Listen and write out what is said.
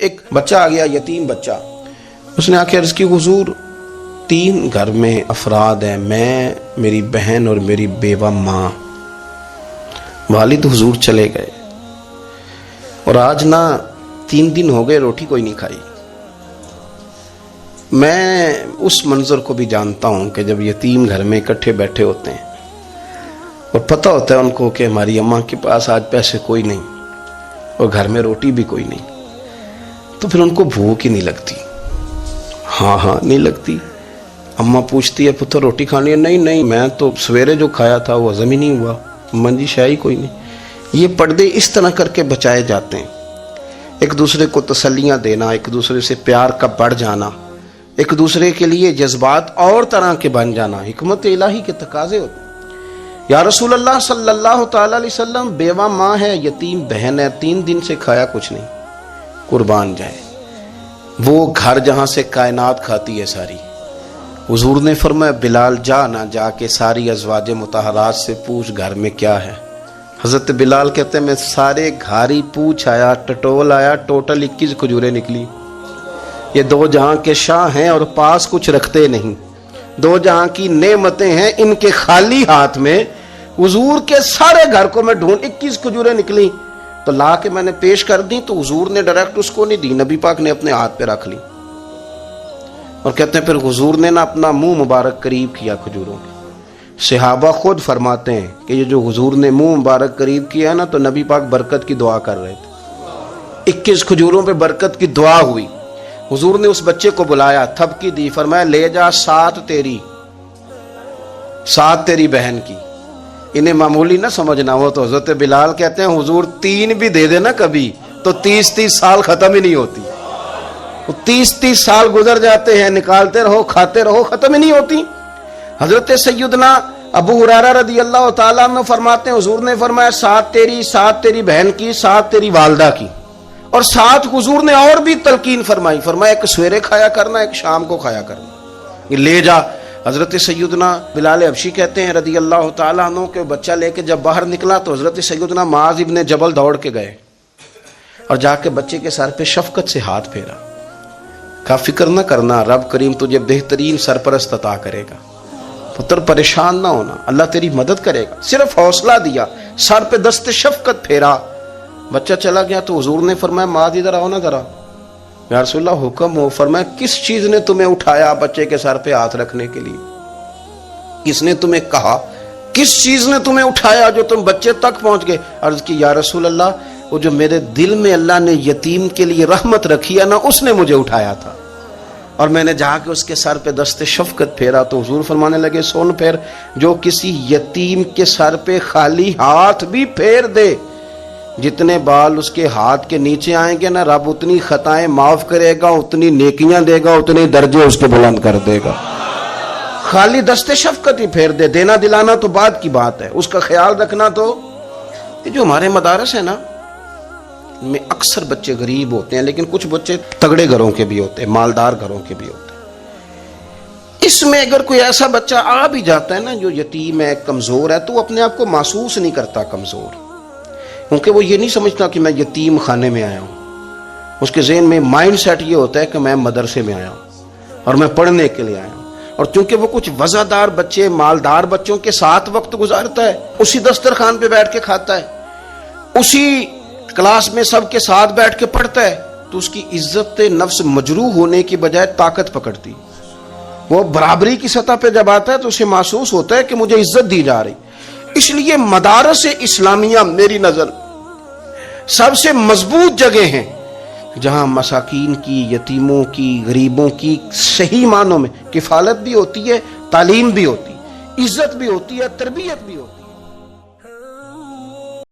ایک بچہ آ گیا، یتیم بچہ. اس نے آ کے عرض کی حضور 3 گھر میں افراد ہیں، میں، میری بہن اور میری بیوہ ماں. والد حضور چلے گئے اور آج نہ 3 دن ہو گئے روٹی کوئی نہیں کھائی. میں اس منظر کو بھی جانتا ہوں کہ جب یتیم گھر میں اکٹھے بیٹھے ہوتے ہیں اور پتہ ہوتا ہے ان کو کہ ہماری اماں کے پاس آج پیسے کوئی نہیں اور گھر میں روٹی بھی کوئی نہیں، تو پھر ان کو بھوک ہی نہیں لگتی. ہاں نہیں لگتی. اماں پوچھتی ہے پتر روٹی کھانی ہے؟ نہیں میں تو سویرے جو کھایا تھا وہ ہضم ہی نہیں ہوا. اماں جی شاہی کوئی نہیں. یہ پردے اس طرح کر کے بچائے جاتے ہیں. ایک دوسرے کو تسلیاں دینا، ایک دوسرے سے پیار کا بڑھ جانا، ایک دوسرے کے لیے جذبات اور طرح کے بن جانا حکمت الہی کے تقاضے ہوتے ہیں. یا رسول اللہ صلی اللہ تعالی علیہ وسلم بیوہ ماں ہے، یتیم بہن ہے، 3 دن سے کھایا کچھ نہیں. قربان جائے وہ گھر جہاں سے کائنات کھاتی ہے ساری. حضور نے فرمایا بلال جا کے ساری ازواج مطہرات سے پوچھ گھر میں کیا ہے. حضرت بلال کہتے ہیں میں سارے گھاری پوچھ آیا، ٹٹول آیا، ٹوٹل 21 کھجوریں نکلی. یہ 2 جہاں کے شاہ ہیں اور پاس کچھ رکھتے نہیں. 2 جہاں کی نعمتیں ہیں، ان کے خالی ہاتھ میں حضور کے سارے گھر کو میں ڈھونڈ 21 کھجوریں نکلی تو لا کے میں نے پیش کر دی تو حضور نے ڈائریکٹ اس کو نہیں دی، نبی پاک نے اپنے ہاتھ پہ رکھ لی. اور کہتے ہیں پھر حضور نے نا اپنا منہ مبارک قریب کیا کھجوروں کے. صحابہ خود فرماتے ہیں کہ یہ جو حضور نے منہ مبارک قریب کیا نا تو نبی پاک برکت کی دعا کر رہے تھے. 21 کھجوروں پہ برکت کی دعا ہوئی. حضور نے اس بچے کو بلایا، تھپکی دی، فرمایا لے جا 7 تیری 7 تیری بہن کی. انہیں معمولی نہ سمجھنا ہو تو حضرت بلال کہتے ہیں حضور 3 بھی دے دینا کبھی تو 30 سال ختم ہی نہیں ہوتی. 30 سال گزر جاتے ہیں، نکالتے رہو کھاتے رہو، ختم ہی نہیں ہوتی. حضرت سیدنا ابو ہریرہ رضی اللہ تعالیٰ عنہ فرماتے ہیں حضور نے فرمایا 7 تیری، 7 تیری بہن کی، 7 تیری والدہ کی، اور 7 حضور نے اور بھی تلقین فرمائی. فرمایا ایک سویرے کھایا کرنا، ایک شام کو کھایا کرنا. لے جا. حضرت سیدنا بلال حبشی کہتے ہیں رضی اللہ تعالیٰ عنہ کہ بچہ لے کے جب باہر نکلا تو حضرت سیدنا معاذ ابن جبل دوڑ کے گئے اور جا کے بچے کے سر پہ شفقت سے ہاتھ پھیرا. کا فکر نہ کرنا، رب کریم تجھے بہترین سرپرست عطا کرے گا. پتر پریشان نہ ہونا، اللہ تیری مدد کرے گا. صرف حوصلہ دیا، سر پہ دست شفقت پھیرا. بچہ چلا گیا تو حضور نے فرمایا معاذ ادھر آؤ نا ذرا. یا رسول اللہ حکم ہو. فرمایا کس چیز نے تمہیں اٹھایا بچے کے سر پہ ہاتھ رکھنے کے لیے؟ کس نے تمہیں کہا؟ کس چیز نے تمہیں اٹھایا جو تم بچے تک پہنچ گئے؟ عرض کی یا رسول اللہ وہ جو میرے دل میں اللہ نے یتیم کے لیے رحمت رکھی ہے نا اس نے مجھے اٹھایا تھا، اور میں نے جا کے اس کے سر پہ دست شفقت پھیرا. تو حضور فرمانے لگے سن پھر، جو کسی یتیم کے سر پہ خالی ہاتھ بھی پھیر دے، جتنے بال اس کے ہاتھ کے نیچے آئیں گے نا رب اتنی خطائیں معاف کرے گا، اتنی نیکیاں دے گا، اتنے درجے اس کے بلند کر دے گا. خالی دست شفقت ہی پھیر دے. دینا دلانا تو بعد کی بات ہے، اس کا خیال رکھنا. تو یہ جو ہمارے مدارس ہیں نا ان میں اکثر بچے غریب ہوتے ہیں، لیکن کچھ بچے تگڑے گھروں کے بھی ہوتے ہیں، مالدار گھروں کے بھی ہوتے ہیں. اس میں اگر کوئی ایسا بچہ آ بھی جاتا ہے نا جو یتیم ہے، کمزور ہے، تو وہ اپنے آپ کو محسوس نہیں کرتا کمزور، کیونکہ وہ یہ نہیں سمجھتا کہ میں یتیم خانے میں آیا ہوں. اس کے ذہن میں مائنڈ سیٹ یہ ہوتا ہے کہ میں مدرسے میں آیا ہوں اور میں پڑھنے کے لیے آیا ہوں. اور چونکہ وہ کچھ وزادار بچے، مالدار بچوں کے ساتھ وقت گزارتا ہے، اسی دسترخوان پہ بیٹھ کے کھاتا ہے، اسی کلاس میں سب کے ساتھ بیٹھ کے پڑھتا ہے، تو اس کی عزت نفس مجروح ہونے کی بجائے طاقت پکڑتی. وہ برابری کی سطح پہ جب آتا ہے تو اسے محسوس ہوتا ہے کہ مجھے عزت دی جا رہی. اس لیے مدارس اسلامیہ میری نظر سب سے مضبوط جگہ ہیں جہاں مساکین کی، یتیموں کی، غریبوں کی صحیح معنوں میں کفالت بھی ہوتی ہے، تعلیم بھی ہوتی ہے، عزت بھی ہوتی ہے، تربیت بھی ہوتی ہے.